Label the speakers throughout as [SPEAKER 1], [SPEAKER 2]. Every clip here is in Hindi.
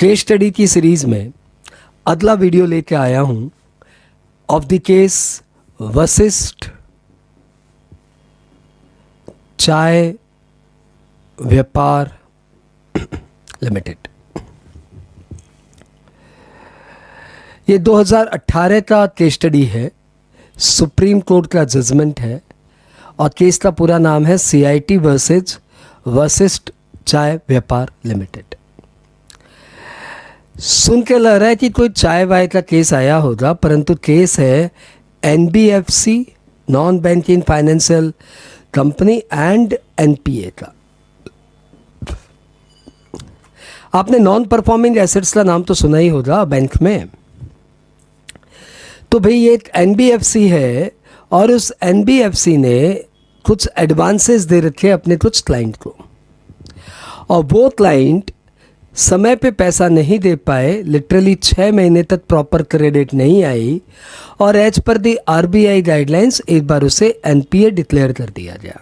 [SPEAKER 1] केस स्टडी की सीरीज़ में अगला वीडियो लेके आया हूँ ऑफ द केस वशिष्ठ चाय व्यापार लिमिटेड। ये 2018 का केस स्टडी है, सुप्रीम कोर्ट का जजमेंट है और केस का पूरा नाम है CIT वर्सेज वशिष्ठ चाय व्यापार लिमिटेड। सुन के लग रहा है कि कोई चाय वाय का केस आया होगा, परंतु केस है NBFC non banking financial company and NPA का। आपने नॉन परफॉर्मिंग एसेट्स का नाम तो सुना ही होगा बैंक में। तो भाई ये एक NBFC है और उस NBFC ने कुछ एडवांसेस दे रखे अपने कुछ क्लाइंट को, और वो क्लाइंट समय पे पैसा नहीं दे पाए, लिटरली 6 महीने तक प्रॉपर क्रेडिट नहीं आई और एज पर दी RBI गाइडलाइंस एक बार उसे NPA डिक्लेयर कर दिया गया।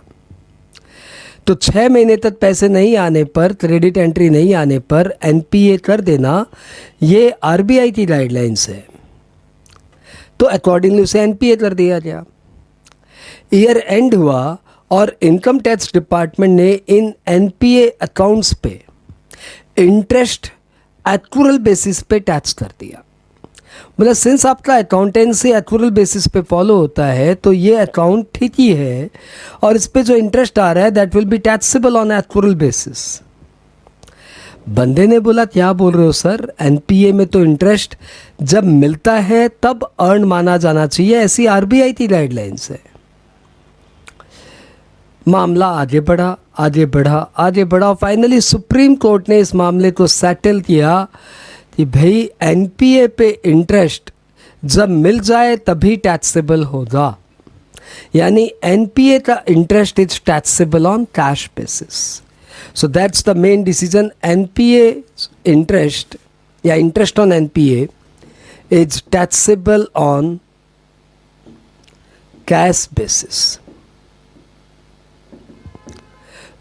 [SPEAKER 1] तो 6 महीने तक पैसे नहीं आने पर, क्रेडिट एंट्री नहीं आने पर NPA कर देना ये RBI की गाइडलाइंस है, तो अकॉर्डिंगली उसे NPA कर दिया गया। ईयर एंड हुआ और इनकम टैक्स डिपार्टमेंट ने इन NPA अकाउंट्स पे इंटरेस्ट एक्रूरल बेसिस पे टैक्स कर दिया। मतलब सिंस आपका अकाउंटेंसी एक्रूरल बेसिस पे फॉलो होता है तो ये अकाउंट ठीक ही है और इस पे जो इंटरेस्ट आ रहा है that will be taxable on accrual basis. बंदे ने बोला क्या बोल रहे हो सर, NPA में तो इंटरेस्ट जब मिलता है तब अर्न माना जाना चाहिए, ऐसी RBI की गाइडलाइंस है। मामला आगे बढ़ा आगे बढ़ा आगे बढ़ा, फाइनली सुप्रीम कोर्ट ने इस मामले को सेटल किया कि भाई NPA पे इंटरेस्ट जब मिल जाए तभी टैक्सेबल होगा, यानी NPA का interest is taxable on cash basis. So that's the main decision. NPA interest या interest on NPA is taxable on cash basis.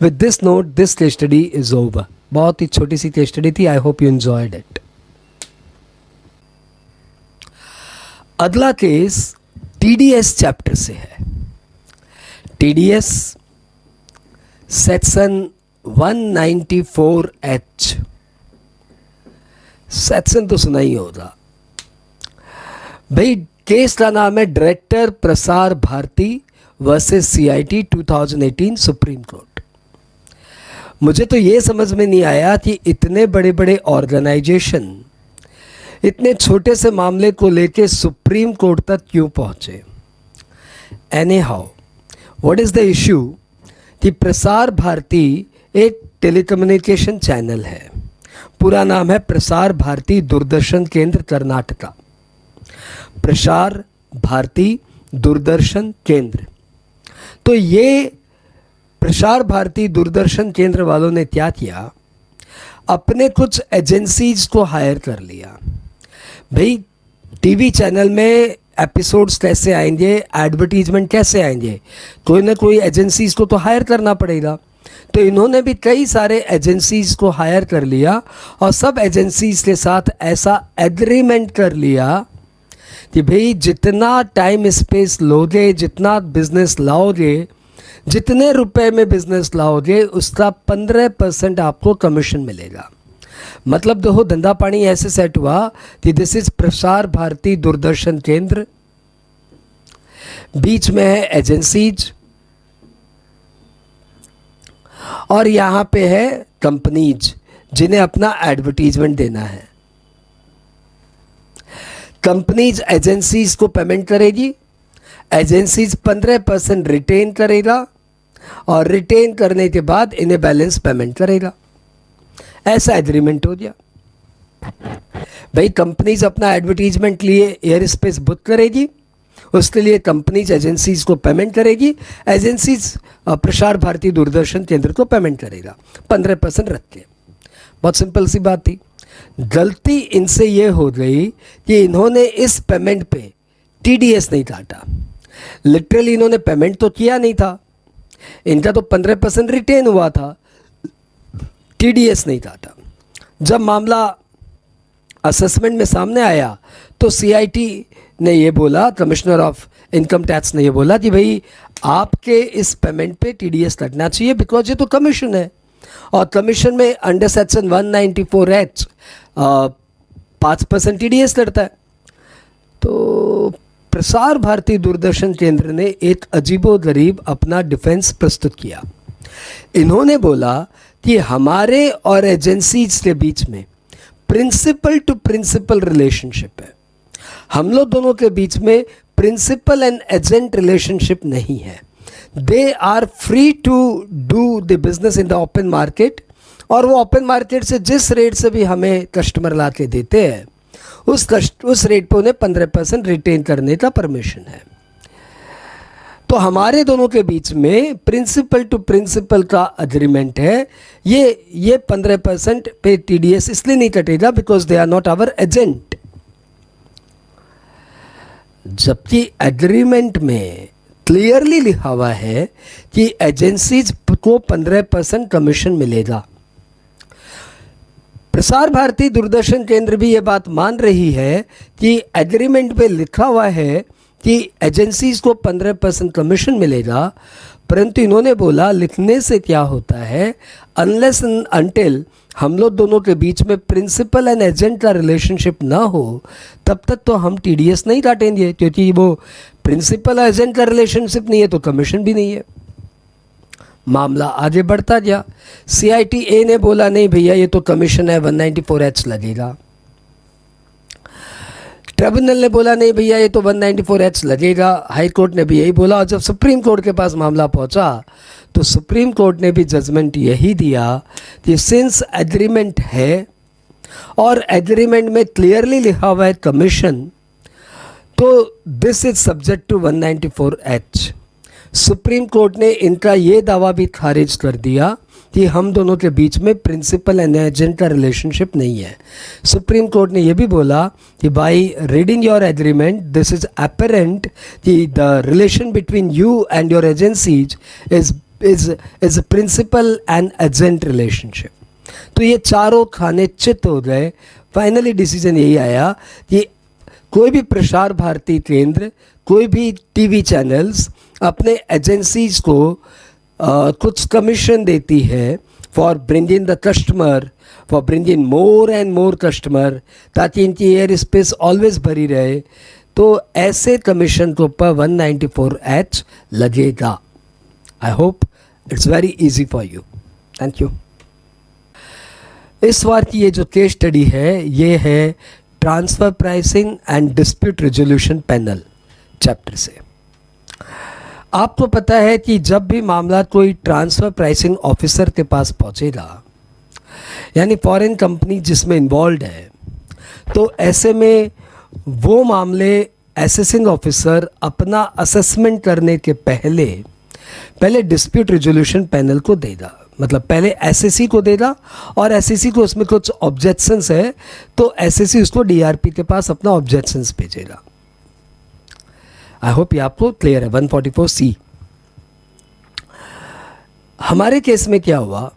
[SPEAKER 1] With this note, this case study is over. बहुत ही छोटी सी केस स्टडी थी, I hope you enjoyed it. अगला केस TDS चैप्टर से है। TDS सेक्शन 194H, सेक्शन तो सुना ही होगा भाई। केस का नाम है director Prasar Bharati versus CIT 2018 supreme court. मुझे तो ये समझ में नहीं आया कि इतने बड़े बड़े ऑर्गेनाइजेशन इतने छोटे से मामले को लेके सुप्रीम कोर्ट तक क्यों पहुँचे। Any how what is the issue कि प्रसार भारती एक टेलीकम्युनिकेशन चैनल है, पूरा नाम है प्रसार भारती दूरदर्शन केंद्र कर्नाटका। प्रसार भारती दूरदर्शन केंद्र, तो ये प्रसार भारती दूरदर्शन केंद्र वालों ने क्या किया, अपने कुछ एजेंसीज को हायर कर लिया। भाई टीवी चैनल में एपिसोड्स कैसे आएंगे, एडवर्टीजमेंट कैसे आएंगे, कोई ना कोई एजेंसीज को तो हायर करना पड़ेगा। तो इन्होंने भी कई सारे एजेंसीज को हायर कर लिया और सब एजेंसीज के साथ ऐसा एग्रीमेंट कर लिया कि भाई जितना टाइम स्पेस लोगे, जितना बिजनेस लाओगे, जितने रुपए में बिजनेस लाओगे उसका 15% आपको कमीशन मिलेगा। मतलब देखो धंधा पानी ऐसे सेट हुआ कि दिस इज प्रसार भारती दूरदर्शन केंद्र, बीच में है एजेंसीज और यहाँ पे है कंपनीज जिन्हें अपना एडवर्टीजमेंट देना है। कंपनीज एजेंसीज को पेमेंट करेगी, एजेंसीज 15% रिटेन करेगा और रिटेन करने के बाद इन्हें बैलेंस पेमेंट करेगा। ऐसा एग्रीमेंट हो गया। भाई कंपनीज अपना एडवर्टीजमेंट लिए एयर स्पेस बुक करेगी, उसके लिए कंपनीज एजेंसीज को पेमेंट करेगी, एजेंसीज प्रसार भारती दूरदर्शन केंद्र को पेमेंट करेगा 15% रख के। बहुत सिंपल सी बात थी। गलती इनसे ये हो गई कि इन्होंने इस पेमेंट पे TDS नहीं काटा। लिटरली इन्होंने पेमेंट तो किया नहीं था, इनका तो 15% रिटेन हुआ था, TDS नहीं काटा। जब मामला असेसमेंट में सामने आया तो सीआईटी ने ये बोला, कमिश्नर ऑफ इनकम टैक्स ने ये बोला कि भाई आपके इस पेमेंट पे टीडीएस लगना चाहिए, बिकॉज ये तो कमीशन है, और कमीशन में अंडर सेक्शन 194H 5% टीडीएस लगता है। तो प्रसार भारती दूरदर्शन केंद्र ने एक अजीबोगरीब अपना डिफेंस प्रस्तुत किया। इन्होंने बोला कि हमारे और एजेंसीज के बीच में प्रिंसिपल टू प्रिंसिपल रिलेशनशिप है, हम लोग दोनों के बीच में प्रिंसिपल एंड एजेंट रिलेशनशिप नहीं है। They are free to do the business in the open market, और वो ओपन मार्केट से जिस रेट से भी हमें कस्टमर ला के देते हैं उस रेट पे उन्हें 15% रिटेन करने का परमिशन है। तो हमारे दोनों के बीच में प्रिंसिपल टू प्रिंसिपल का एग्रीमेंट है। ये 15% पे टीडीएस इसलिए नहीं कटेगा because they are not our agent. जबकि एग्रीमेंट में क्लियरली लिखा हुआ है कि एजेंसीज को 15% कमीशन मिलेगा। प्रसार भारती दूरदर्शन केंद्र भी ये बात मान रही है कि एग्रीमेंट पे लिखा हुआ है कि एजेंसीज को 15% कमीशन मिलेगा, परंतु इन्होंने बोला लिखने से क्या होता है, अनलेस एंड अनटिल हम लोग दोनों के बीच में प्रिंसिपल एंड एजेंट का रिलेशनशिप ना हो तब तक तो हम टीडीएस नहीं काटेंगे, क्योंकि वो प्रिंसिपल एजेंट का रिलेशनशिप नहीं है तो कमीशन भी नहीं है। मामला आगे बढ़ता गया। सीआईटीए ने बोला नहीं भैया ये तो कमीशन है, 194H लगेगा। ट्रिब्यूनल ने बोला नहीं भैया ये तो 194H लगेगा। हाई कोर्ट ने भी यही बोला, और जब सुप्रीम कोर्ट के पास मामला पहुंचा तो सुप्रीम कोर्ट ने भी जजमेंट यही दिया कि सिंस एग्रीमेंट है और एग्रीमेंट में क्लियरली लिखा हुआ है कमीशन, तो this is subject to 194H। Supreme court ने इनका ये दावा भी खारिज कर दिया कि हम दोनों के बीच में प्रिंसिपल एंड एजेंट का रिलेशनशिप नहीं है। सुप्रीम कोर्ट ने यह भी बोला कि by reading your agreement this is apparent कि the relation between you and your agencies is principal and agent relationship. तो ये चारों खाने चित हो गए। फाइनली डिसीजन यही आया कि कोई भी प्रसार भारती केंद्र, कोई भी टीवी चैनल्स अपने एजेंसीज को कुछ कमीशन देती है for bringing the customer, for bringing more and more customer, ताकि इनकी एयर स्पेस ऑलवेज भरी रहे, तो ऐसे कमीशन के ऊपर 194H लगेगा। I hope it's very easy for you. Thank you. इस बार की ये जो केस स्टडी है ये है transfer pricing and dispute resolution panel chapter से। आपको पता है कि जब भी मामला कोई ट्रांसफ़र प्राइसिंग ऑफिसर के पास पहुंचेगा, यानी फॉरेन कंपनी जिसमें इन्वॉल्व है, तो ऐसे में वो मामले असेसिंग ऑफिसर अपना असेसमेंट करने के पहले डिस्प्यूट रेजोल्यूशन पैनल को देगा, मतलब पहले एसएससी को देगा, और एसएससी को उसमें कुछ ऑब्जेक्शंस है तो एसएससी उसको डीआरपी के पास अपना ऑब्जेक्शंस भेजेगा। आई होप ये आपको क्लियर है। 144C। हमारे केस में क्या हुआ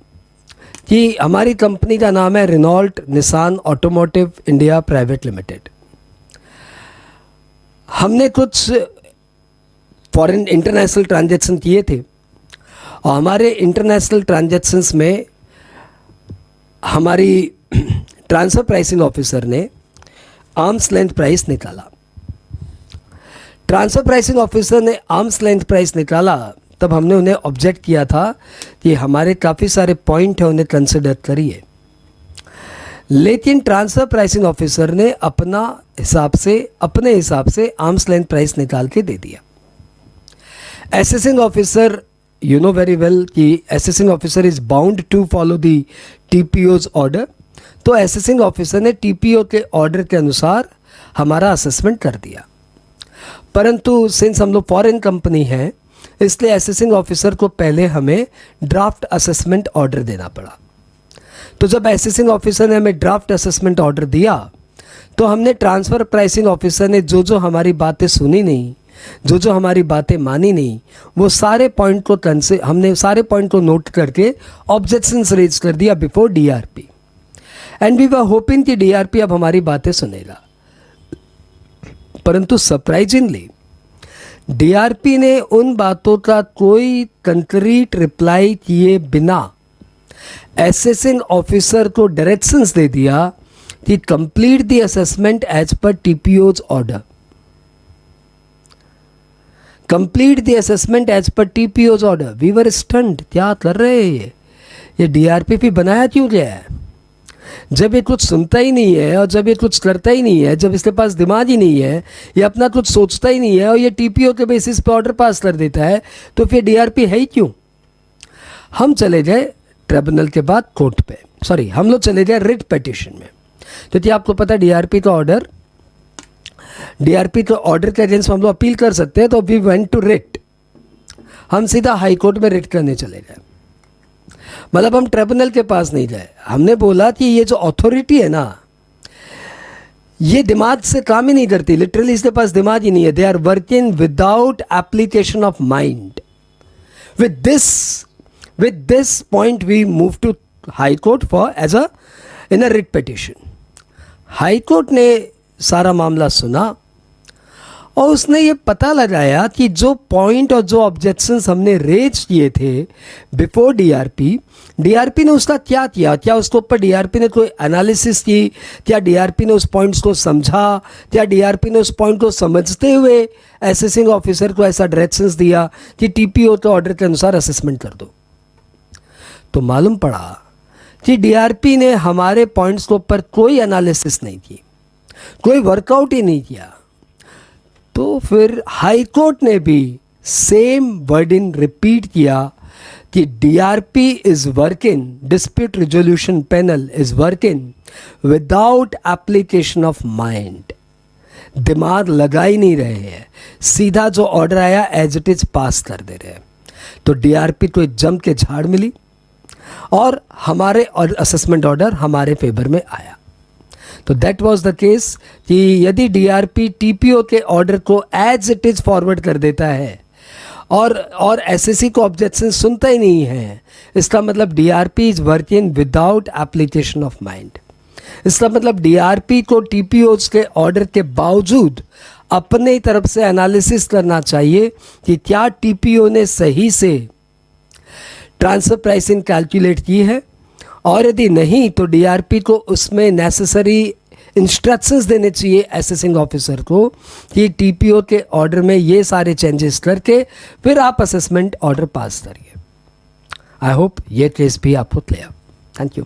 [SPEAKER 1] कि हमारी कंपनी का नाम है Renault Nissan automotive India private limited. हमने कुछ फॉरेन इंटरनेशनल ट्रांजैक्शन किए थे, और हमारे इंटरनेशनल ट्रांजैक्शंस में हमारी ट्रांसफ़र प्राइसिंग ऑफिसर ने आर्म्स लेंथ प्राइस निकाला। ट्रांसफ़र प्राइसिंग ऑफिसर ने आर्म्स लेंथ प्राइस निकाला, तब हमने उन्हें ऑब्जेक्ट किया था कि हमारे काफ़ी सारे पॉइंट हैं, उन्हें कंसिडर करिए। लेकिन ट्रांसफ़र प्राइसिंग ऑफिसर ने अपने हिसाब से आर्म्स लेंथ प्राइस निकाल के दे दिया। Assessing officer, you know very well कि assessing officer is bound to follow the TPO's order. तो असेसिंग ऑफिसर ने टीपीओ के ऑर्डर के अनुसार हमारा असेसमेंट कर दिया, परंतु सिंस हम लोग फॉरेन कंपनी हैं इसलिए असेसिंग ऑफिसर को पहले हमें ड्राफ्ट असेसमेंट ऑर्डर देना पड़ा। तो जब असेसिंग ऑफिसर ने हमें ड्राफ्ट असेसमेंट ऑर्डर दिया तो हमने ट्रांसफ़र प्राइसिंग ऑफिसर ने जो हमारी बातें सुनी नहीं, जो हमारी बातें मानी नहीं, वो सारे पॉइंट को हमने सारे पॉइंट को नोट करके ऑब्जेक्शंस रेज कर दिया before DRP. And we were hoping कि डीआरपी अब हमारी बातें सुनेगा, परंतु सरप्राइजिंगली डीआरपी ने उन बातों का कोई कंक्रीट रिप्लाई किए बिना असेसिंग ऑफिसर को डायरेक्शंस दे दिया कि complete the assessment as per TPO's order, complete the assessment as per TPO's order. We were stunned, क्या कर रहे हैं ये डीआरपी भी बनाया क्यों गया है? जब ये कुछ सुनता ही नहीं है और जब ये कुछ करता ही नहीं है, जब इसके पास दिमाग ही नहीं है, ये अपना कुछ सोचता ही नहीं है और ये टीपीओ के बेसिस पे ऑर्डर पास कर देता है, तो फिर डीआरपी है ही क्यों? हम चले गए ट्रिब्यूनल के बाद कोर्ट पे, सॉरी हम लोग चले गए रिट पिटीशन में। क्योंकि आपको पता है डीआरपी का ऑर्डर के अगेंस्ट हम लोग अपील कर सकते हैं, तो वी वेंट टू रिट, हम सीधा हाई कोर्ट में रिट करने चले गए। मतलब हम ट्रिब्यूनल के पास नहीं गए, हमने बोला कि ये जो अथॉरिटी है ना, ये दिमाग से काम ही नहीं करती, लिटरली इसके पास दिमाग ही नहीं है। They are working without application of mind. With this point we move to high court for as a in a writ petition. High court ने सारा मामला सुना और उसने ये पता लगाया कि जो पॉइंट और जो ऑब्जेक्शंस हमने रेज किए थे बिफोर डीआरपी ने उसका क्या किया, क्या उसके ऊपर डीआरपी ने कोई एनालिसिस की, क्या डीआरपी ने उस पॉइंट्स को समझा, क्या डीआरपी ने उस पॉइंट को समझते हुए असेसिंग ऑफिसर को ऐसा डायरेक्शंस दिया कि टीपीओ के ऑर्डर के अनुसार असेसमेंट कर दो। तो मालूम पड़ा कि डीआरपी ने हमारे पॉइंट्स के ऊपर कोई एनालिसिस नहीं की, कोई वर्कआउट ही नहीं किया। तो फिर हाई कोर्ट ने भी सेम वर्डिंग रिपीट किया कि DRP is working, dispute resolution panel is working without application of mind. दिमाग लगा ही नहीं रहे हैं, सीधा जो ऑर्डर आया एज इट इज पास कर दे रहे हैं। तो डीआरपी को जम के झाड़ मिली और हमारे असेसमेंट ऑर्डर हमारे फेवर में आया। तो दैट वाज द केस कि यदि डीआरपी टीपीओ के ऑर्डर को एज इट इज फॉरवर्ड कर देता है और एसएससी को ऑब्जेक्शन सुनता ही नहीं है, इसका मतलब DRP is working without application of mind. इसका मतलब डीआरपी को टीपीओज के ऑर्डर के बावजूद अपने तरफ से एनालिसिस करना चाहिए कि क्या टीपीओ ने सही से ट्रांसफर प्राइसिंग कैलकुलेट की है, और यदि नहीं तो डीआरपी को उसमें नेसेसरी इंस्ट्रक्शंस देने चाहिए असेसिंग ऑफिसर को कि टीपीओ के ऑर्डर में ये सारे चेंजेस करके फिर आप असेसमेंट ऑर्डर पास करिए। आई होप ये केस भी आपको क्लियर। Thank you.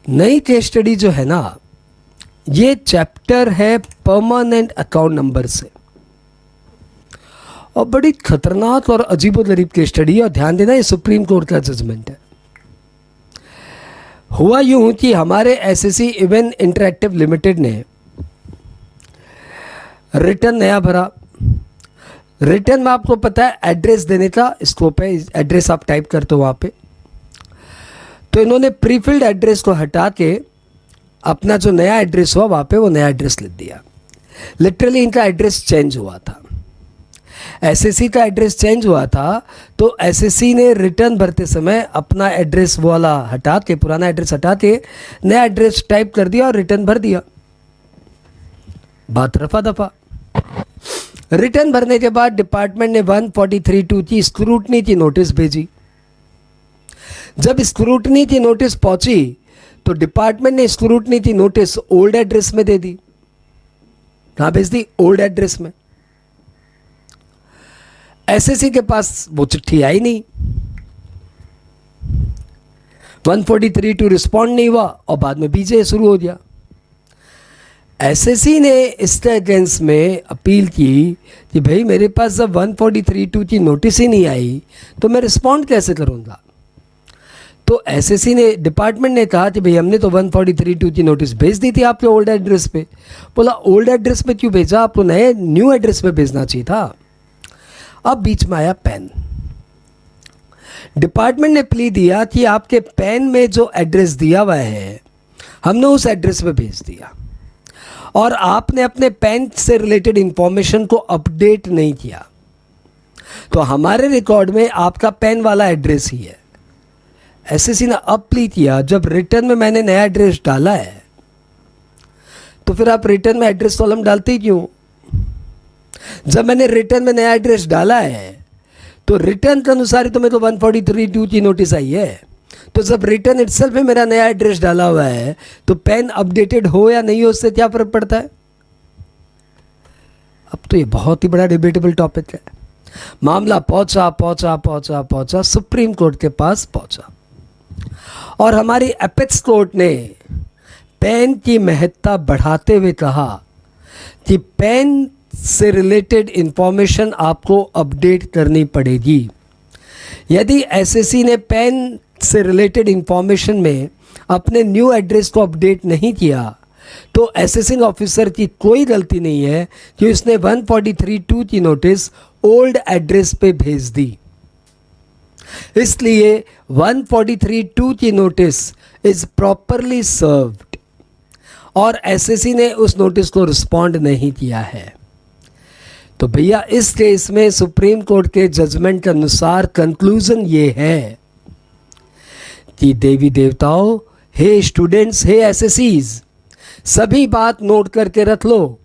[SPEAKER 1] नई केस स्टडी जो है ना, ये चैप्टर है परमानेंट अकाउंट नंबर से, और बड़ी खतरनाक और अजीबोगरीब केस स्टडी है। और ध्यान देना, ये सुप्रीम कोर्ट का जजमेंट है। हुआ यूं कि हमारे एसएससी इवेंट इंटरैक्टिव लिमिटेड ने रिटर्न नया भरा। रिटर्न में आपको पता है एड्रेस देने का स्कोप है, एड्रेस आप टाइप करते हो वहाँ पे। तो इन्होंने प्रीफिल्ड एड्रेस को हटा के अपना जो नया एड्रेस हुआ वहाँ पे वो नया एड्रेस लिख दिया। लिटरली इनका एड्रेस चेंज हुआ था, एसएससी का एड्रेस चेंज हुआ था। तो एसएससी ने रिटर्न भरते समय अपना एड्रेस वाला हटा के, पुराना एड्रेस हटा के नया एड्रेस टाइप कर दिया और रिटर्न भर दिया। बात रफा दफा। रिटर्न भरने के बाद डिपार्टमेंट ने 143(2) की स्क्रूटनी की नोटिस भेजी। जब स्क्रूटनी की नोटिस पहुंची तो डिपार्टमेंट ने स्क्रूटनी की नोटिस ओल्ड एड्रेस में दे दी। कहां भेज दी? ओल्ड एड्रेस में। एसएससी के पास वो चिट्ठी आई नहीं, 143(2) रिस्पॉन्ड नहीं हुआ और बाद में बीजे शुरू हो गया। एसएससी ने इसके अगेंस्ट में अपील की कि भाई मेरे पास जब 143(2) की नोटिस ही नहीं आई तो मैं रिस्पॉन्ड कैसे करूंगा। तो एसएससी ने, डिपार्टमेंट ने कहा कि भाई हमने तो 143(2) की नोटिस भेज दी थी आपके ओल्ड एड्रेस पे। बोला ओल्ड एड्रेस पे क्यों भेजा, आपको नए न्यू एड्रेस पे भेजना चाहिए था। अब बीच में आया पैन। डिपार्टमेंट ने प्ली दिया कि आपके पैन में जो एड्रेस दिया हुआ है हमने उस एड्रेस पे भेज दिया और आपने अपने पैन से रिलेटेड इंफॉर्मेशन को अपडेट नहीं किया, तो हमारे रिकॉर्ड में आपका पैन वाला एड्रेस ही है। एसएससी ने अब प्ली किया, जब रिटर्न में मैंने नया एड्रेस डाला है तो फिर आप रिटर्न में एड्रेस कॉलम डालते ही क्यों। जब मैंने रिटर्न में नया एड्रेस डाला है तो रिटर्न के अनुसार ही तो मेरे को 143(2) की नोटिस आई है। तो जब रिटर्न इटसेल्फ में मेरा नया एड्रेस डाला हुआ है तो पैन अपडेटेड हो या नहीं हो उससे क्या फर्क पड़ता है। अब तो ये बहुत ही बड़ा डिबेटेबल टॉपिक है। मामला पहुंचा पहुंचा पहुंचा पहुंचा सुप्रीम कोर्ट के पास पहुंचा और हमारी एपेक्स कोर्ट ने पैन की महत्ता बढ़ाते हुए कहा कि पैन से रिलेटेड इंफॉर्मेशन आपको अपडेट करनी पड़ेगी। यदि एसएससी ने पैन से रिलेटेड इंफॉर्मेशन में अपने न्यू एड्रेस को अपडेट नहीं किया तो एसेसिंग ऑफिसर की कोई गलती नहीं है कि उसने 143(2) की नोटिस ओल्ड एड्रेस पे भेज दी। इसलिए 143(2) की नोटिस इज प्रॉपरली सर्व्ड और एसएससी ने उस नोटिस को रिस्पॉन्ड नहीं किया है। तो भैया इस केस में सुप्रीम कोर्ट के जजमेंट के अनुसार कंक्लूजन ये है कि देवी देवताओं, हे स्टूडेंट्स, हे एसएससीज, सभी बात नोट करके रख लो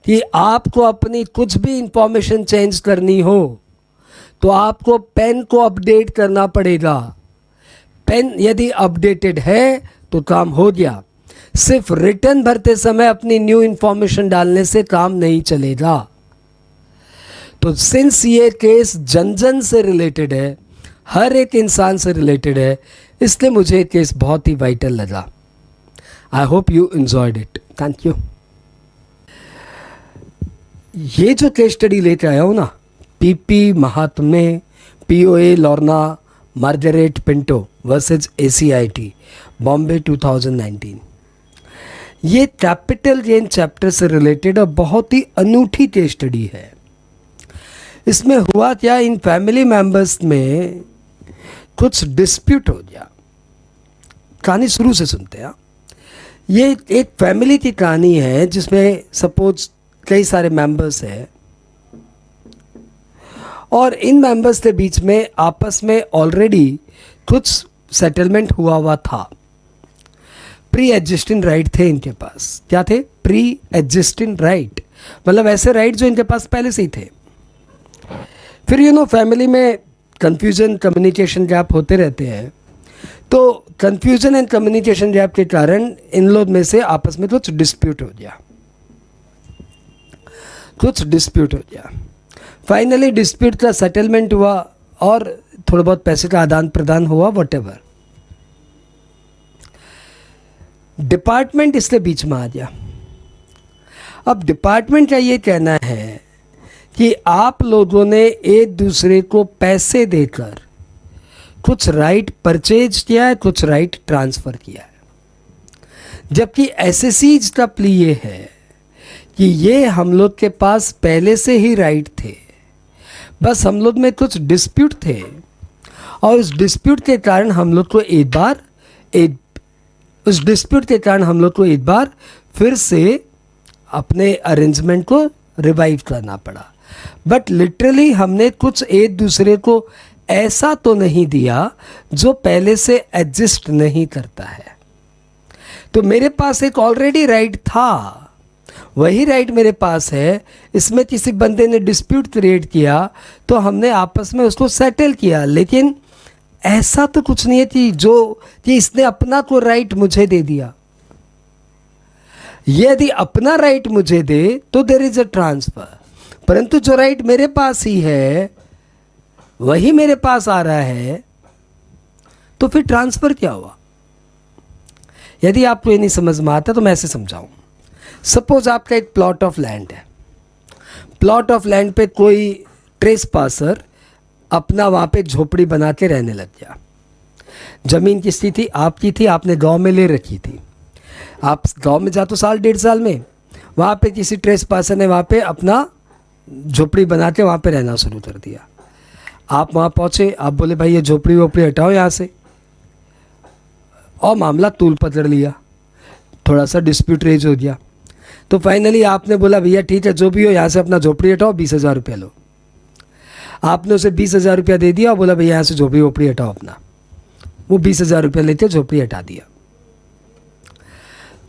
[SPEAKER 1] कि आपको अपनी कुछ भी इंफॉर्मेशन चेंज करनी हो तो आपको पेन को अपडेट करना पड़ेगा। पेन यदि अपडेटेड है तो काम हो गया। सिर्फ रिटर्न भरते समय अपनी न्यू इंफॉर्मेशन डालने से काम नहीं चलेगा। तो सिंस ये केस जन जन से रिलेटेड है, हर एक इंसान से रिलेटेड है, इसलिए मुझे ये केस बहुत ही वाइटल लगा। I hope you enjoyed it. Thank you. ये जो केस स्टडी लेके आया हूँ ना, PP Mahatme, POA Lorna, Margaret Pinto versus ACIT Bombay 2019, ये कैपिटल गेन चैप्टर से रिलेटेड और बहुत ही अनूठी केस स्टडी है। इसमें हुआ क्या, इन फैमिली मेंबर्स में कुछ डिस्प्यूट हो गया। कहानी शुरू से सुनते हैं। ये एक फैमिली की कहानी है जिसमें सपोज कई सारे मेंबर्स हैं और इन मेंबर्स के बीच में आपस में ऑलरेडी कुछ सेटलमेंट हुआ था। प्री एग्जिस्टिंग राइट थे इनके पास। क्या थे? प्री एग्जिस्टिंग राइट, मतलब ऐसे राइट जो इनके पास पहले से ही थे। फिर फैमिली में कंफ्यूजन, कम्युनिकेशन गैप होते रहते हैं। तो कंफ्यूजन एंड कम्युनिकेशन गैप के कारण इन लोग में से आपस में कुछ डिस्प्यूट हो गया। फाइनली डिस्प्यूट का सेटलमेंट हुआ और थोड़ा बहुत पैसे का आदान प्रदान हुआ, व्हाटएवर। डिपार्टमेंट इसके बीच में आ गया। अब डिपार्टमेंट का ये कहना है कि आप लोगों ने एक दूसरे को पैसे देकर कुछ राइट परचेज किया है, कुछ राइट ट्रांसफ़र किया है। जबकि एसएससीज का प्ली ये है कि ये हम लोग के पास पहले से ही राइट थे, बस हम लोग में कुछ डिस्प्यूट थे और उस डिस्प्यूट के कारण हम लोग को एक बार फिर से अपने अरेंजमेंट को रिवाइव करना पड़ा। बट लिटरली हमने कुछ एक दूसरे को ऐसा तो नहीं दिया जो पहले से एग्जिस्ट नहीं करता है। तो मेरे पास एक ऑलरेडी राइट था, वही राइट मेरे पास है। इसमें किसी बंदे ने डिस्प्यूट क्रिएट किया तो हमने आपस में उसको सेटल किया, लेकिन ऐसा तो कुछ नहीं है कि इसने अपना को राइट मुझे दे दिया। यदि अपना राइट मुझे दे तो देयर इज अ ट्रांसफर, परंतु जो राइट मेरे पास ही है वही मेरे पास आ रहा है, तो फिर ट्रांसफर क्या हुआ? यदि आपको ये नहीं समझ में आता तो मैं ऐसे समझाऊं। सपोज आपका एक प्लॉट ऑफ लैंड है। प्लॉट ऑफ लैंड पे कोई ट्रेस पासर अपना वहाँ पे झोपड़ी बना के रहने लग गया। ज़मीन किसकी थी? आपकी थी, आपने गांव में ले रखी थी। आप गांव में जाते हो साल डेढ़ साल में, वहाँ पे किसी ट्रेस पर्सन ने वहाँ पे अपना झोपड़ी बना के वहाँ पे रहना शुरू कर दिया। आप वहाँ पहुँचे, आप बोले भाई ये झोपड़ी वोपड़ी हटाओ यहाँ से, और मामला तूल पकड़ लिया, थोड़ा सा डिस्प्यूट रेज हो गया। तो फाइनली आपने बोला भैया ठीक है जो भी हो यहाँ से अपना झोपड़ी हटाओ, 20,000 रुपया लो। आपने उसे 20,000 रुपया दे दिया और बोला भैया यहाँ से झोपड़ी वोपड़ी हटाओ अपना। वो 20,000 रुपया लेते झोपड़ी हटा दिया।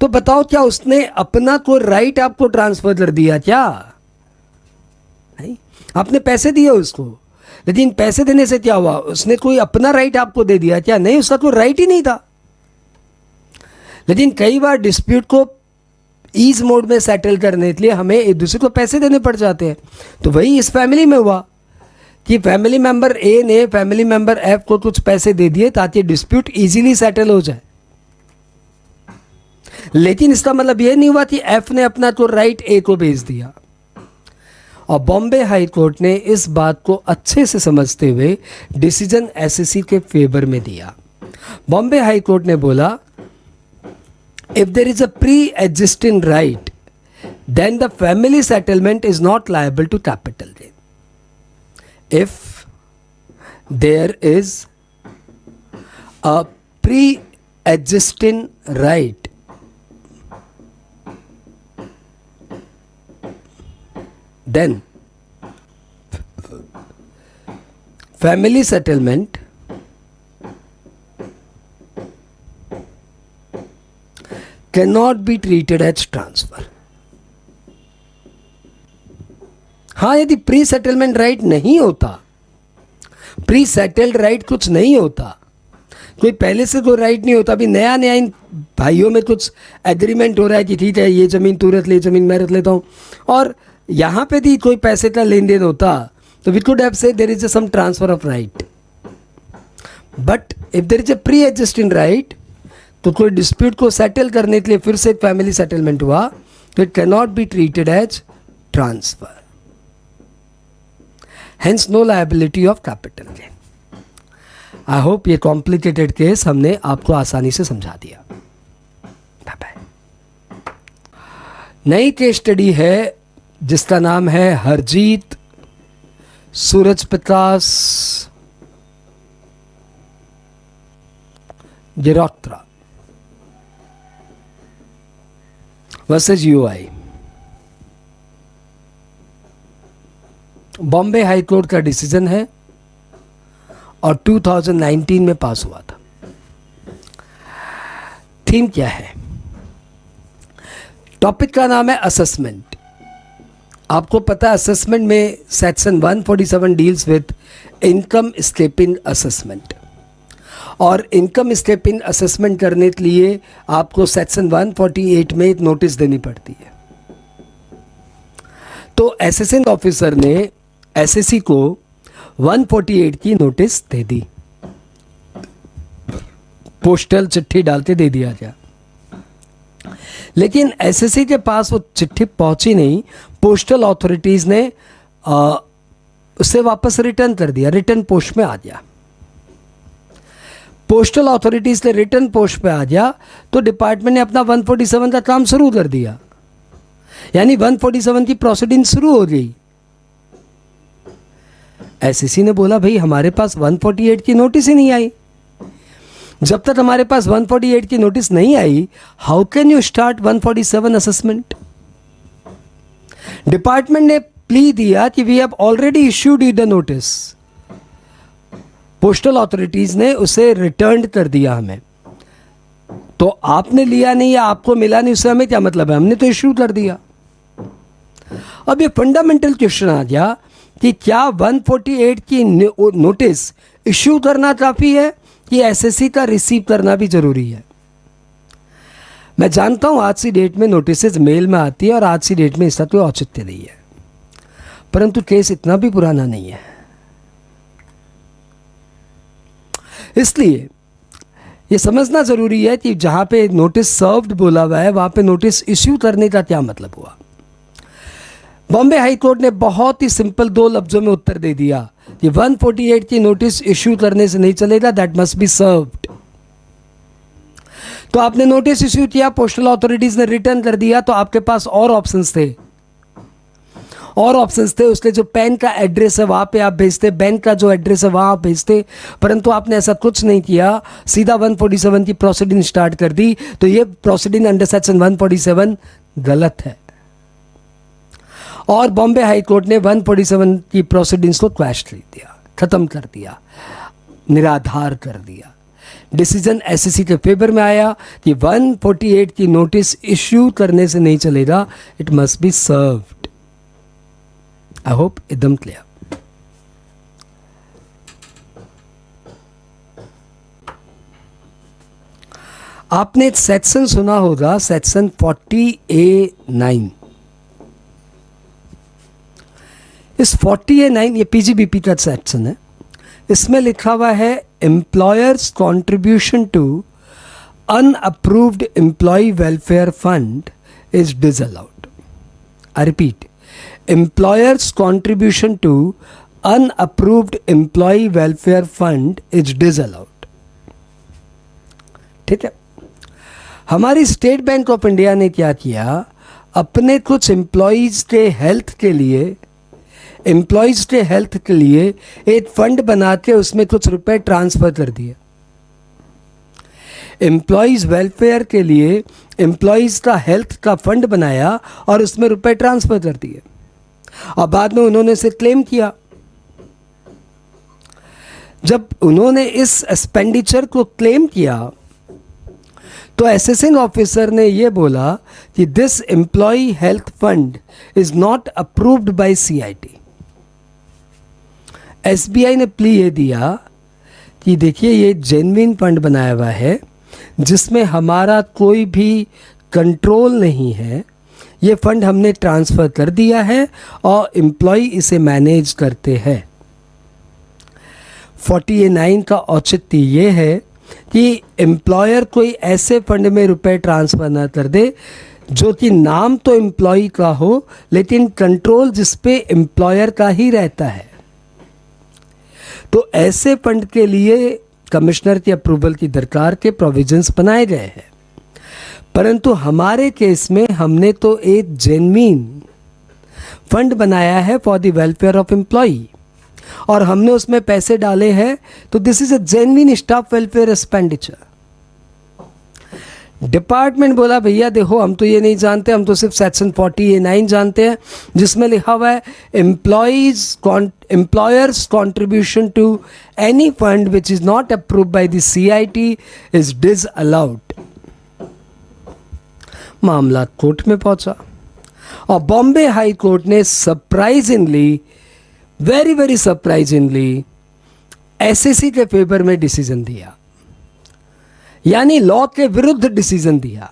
[SPEAKER 1] तो बताओ क्या उसने अपना कोई राइट आपको ट्रांसफर कर दिया क्या? नहीं, आपने पैसे दिए उसको, लेकिन पैसे देने से क्या हुआ? उसने कोई अपना राइट आपको दे दिया क्या? नहीं, उसका कोई राइट ही नहीं था। लेकिन कई बार डिस्प्यूट को ईज मोड में सेटल करने के लिए हमें एक दूसरे को पैसे देने पड़ जाते हैं। तो वही इस फैमिली में हुआ कि फैमिली मेंबर ए ने फैमिली मेंबर एफ को कुछ पैसे दे दिए ताकि डिस्प्यूट इजीली सेटल हो जाए। लेकिन इसका मतलब यह नहीं हुआ कि एफ ने अपना तो राइट ए को भेज दिया। और बॉम्बे हाई कोर्ट ने इस बात को अच्छे से समझते हुए डिसीजन एसएससी के फेवर में दिया। बॉम्बे हाई कोर्ट ने बोला if there is a pre-existing right then the family settlement is not liable to capital gain. If there is a pre-existing right then family settlement cannot be treated as transfer. हाँ, यदि प्री सेटलमेंट राइट नहीं होता, प्री सेटल्ड राइट कुछ नहीं होता, कोई पहले से कोई राइट नहीं होता, अभी नया नया इन भाइयों में कुछ एग्रीमेंट हो रहा है कि ठीक है ये ज़मीन तू रख ले, ज़मीन मैं रख लेता हूँ, और यहाँ पे भी कोई पैसे का लेन देन होता, तो we could have said there is some transfer of right. But if there is a pre existing right, तो कोई डिस्प्यूट को सेटल करने के लिए फिर से फैमिली सेटलमेंट हुआ, तो it can not be treated as transfer, hence no liability of capital gain. I hope ये कॉम्प्लिकेटेड केस हमने आपको आसानी से समझा दिया। Bye bye. नई केस स्टडी है जिसका नाम है Harjeet Suraj Prakash Girotra versus UI. Bombay high Court का डिसीजन है और 2019 में पास हुआ था। थीम क्या है? टॉपिक का नाम है असेसमेंट। आपको पता है असेसमेंट में section 147 deals with income stepping assessment, और इनकम स्टेपिंग असेसमेंट करने के लिए आपको सेक्शन 148 में एक नोटिस देनी पड़ती है। तो असेसिंग ऑफिसर ने एसएससी को 148 की नोटिस दे दी, पोस्टल चिट्ठी डालते दे दिया गया। लेकिन एसएससी के पास वो चिट्ठी पहुंची नहीं, पोस्टल अथॉरिटीज़ ने उसे वापस रिटर्न कर दिया, रिटर्न पोस्ट में आ गया। पोस्टल अथॉरिटीज़ ने रिटर्न पोस्ट पे आ गया तो डिपार्टमेंट ने अपना 147 का काम शुरू कर दिया, यानी 147 की प्रोसीडिंग शुरू हो गई। एसएससी ने बोला भाई हमारे पास 148 की नोटिस ही नहीं आई। जब तक हमारे पास 148 की नोटिस नहीं आई, how can you start 147 assessment? Department ने प्ली दिया कि we have already issued you the notice. Postal authorities ने उसे रिटर्न कर दिया हमें, तो आपने लिया नहीं या आपको मिला नहीं, उससे हमें क्या मतलब है? हमने तो इश्यू कर दिया। अब ये फंडामेंटल क्वेश्चन आ गया कि क्या 148 की नोटिस इश्यू करना काफ़ी है कि एसएससी का रिसीव करना भी ज़रूरी है? मैं जानता हूँ आज की डेट में नोटिस मेल में आती है और आज की डेट में इसका कोई औचित्य नहीं है, परंतु केस इतना भी पुराना नहीं है। इसलिए ये समझना ज़रूरी है कि जहाँ पे नोटिस सर्व्ड बोला हुआ है वहाँ पे नोटिस इश्यू करने का क्या मतलब हुआ। बॉम्बे हाई कोर्ट ने बहुत ही सिंपल 2 लफ्ज़ों में उत्तर दे दिया कि 148 की नोटिस इश्यू करने से नहीं चलेगा, दैट मस्ट बी सर्व्ड। तो आपने नोटिस इश्यू किया, पोस्टल अथॉरिटीज़ ने रिटर्न कर दिया, तो आपके पास और ऑप्शंस थे, उसके जो पैन का एड्रेस है वहाँ पे आप भेजते, बैंक का जो एड्रेस है वहाँ आप भेजते, परंतु आपने ऐसा कुछ नहीं किया, सीधा 147 की प्रोसीडिंग स्टार्ट कर दी। तो ये प्रोसीडिंग अंडर सेक्शन 147 गलत है और बॉम्बे हाई कोर्ट ने 147 की प्रोसीडिंग्स को क्वैश कर दिया, ख़त्म कर दिया, निराधार कर दिया। डिसीजन एसएससी के फेवर में आया कि 148 की नोटिस इश्यू करने से नहीं चलेगा, it must be served. I hope एकदम क्लियर। आपने एक सेक्शन सुना होगा, सेक्शन 40A9। इस 40A9 ये पीजीबीपी का सेक्शन है, इसमें लिखा हुआ है employers contribution to unapproved employee welfare fund is disallowed. I repeat, employers contribution to unapproved employee welfare fund is disallowed. ठीक है, हमारी स्टेट बैंक ऑफ इंडिया ने क्या किया, अपने कुछ एम्प्लॉयज़ के हेल्थ के लिए एक फंड बना के उसमें कुछ रुपए ट्रांसफ़र कर दिए। एम्प्लॉयज़ वेलफेयर के लिए एम्प्लॉयज़ का हेल्थ का फंड बनाया और उसमें रुपए ट्रांसफ़र कर दिए और बाद में उन्होंने इसे क्लेम किया। जब उन्होंने इस एक्सपेंडिचर को क्लेम किया तो असेसिंग ऑफिसर ने यह बोला कि this employee health fund is not approved by CIT. SBI ने प्ली ये दिया कि देखिए ये जेन्युइन फंड बनाया हुआ है जिसमें हमारा कोई भी कंट्रोल नहीं है, ये फंड हमने ट्रांसफ़र कर दिया है और एम्प्लॉय इसे मैनेज करते हैं। 40A9 का औचित्य ये है कि एम्प्लॉयर कोई ऐसे फंड में रुपए ट्रांसफ़र ना कर दे जो कि नाम तो एम्प्लॉय का हो लेकिन कंट्रोल जिस पे एम्प्लॉयर का ही रहता है। तो ऐसे फंड के लिए कमिश्नर की अप्रूवल की दरकार के प्रोविजंस बनाए गए हैं, परंतु हमारे केस में हमने तो एक जेन्युइन फंड बनाया है for the welfare of employee और हमने उसमें पैसे डाले हैं, तो this is a genuine staff welfare expenditure. Department बोला भैया देखो हम तो ये नहीं जानते, हम तो सिर्फ सेक्शन 40A9 जानते हैं जिसमें लिखा हुआ है employers contribution to any fund which is not approved by the CIT is disallowed. मामला कोर्ट में पहुंचा और बॉम्बे हाई कोर्ट ने surprisingly, very very surprisingly SSC के फेवर में डिसीजन दिया, यानी लॉ के विरुद्ध डिसीजन दिया।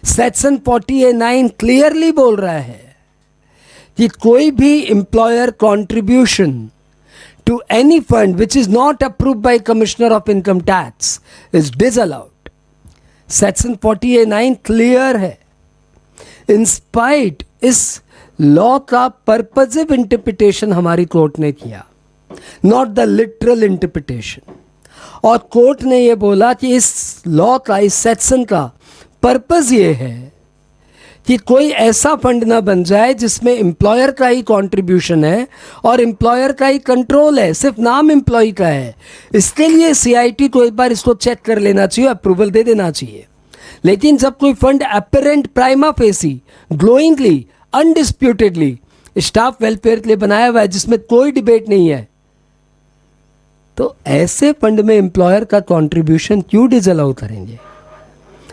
[SPEAKER 1] सेक्शन 40A9 क्लियरली बोल रहा है कि कोई भी employer contribution to any fund which is not approved by commissioner of income tax is disallowed. Section 40A9 clear है। इंस्पाइट इस लॉ का पर्पसिव इंटरप्रिटेशन हमारी कोर्ट ने किया, नॉट द लिटरल इंटरप्रिटेशन। और कोर्ट ने यह बोला कि इस लॉ का, इस सेक्शन का पर्पस ये है कि कोई ऐसा फंड ना बन जाए जिसमें एम्प्लॉयर का ही कंट्रीब्यूशन है और एम्प्लॉयर का ही कंट्रोल है, सिर्फ नाम एम्प्लॉय का है। इसके लिए सीआईटी को एक बार इसको चेक कर लेना चाहिए, अप्रूवल दे देना चाहिए। लेकिन जब कोई fund apparent prima facie glowingly undisputedly staff welfare के लिए बनाया हुआ है जिसमें कोई डिबेट नहीं है, तो ऐसे फंड में एम्प्लॉयर का कंट्रीब्यूशन क्यों डिसअलाउ करेंगे।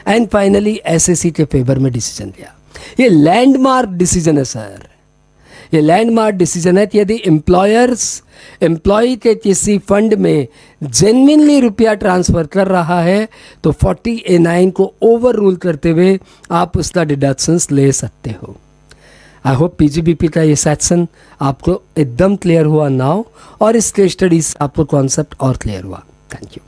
[SPEAKER 1] एंड फाइनली एसएससी के फेवर में डिसीजन लिया। ये लैंडमार्क डिसीजन है सर, ये लैंडमार्क डिसीजन है कि यदि एम्प्लॉय के किसी फंड में जेन्युइनली रुपया ट्रांसफ़र कर रहा है तो 40A9 को ओवर रूल करते हुए आप उसका डिडक्शंस ले सकते हो। आई होप पीजीबीपी का ये सेक्शन आपको एकदम क्लियर हुआ नाउ और इस केस स्टडी से आपको कॉन्सेप्ट और क्लियर हुआ। Thank you.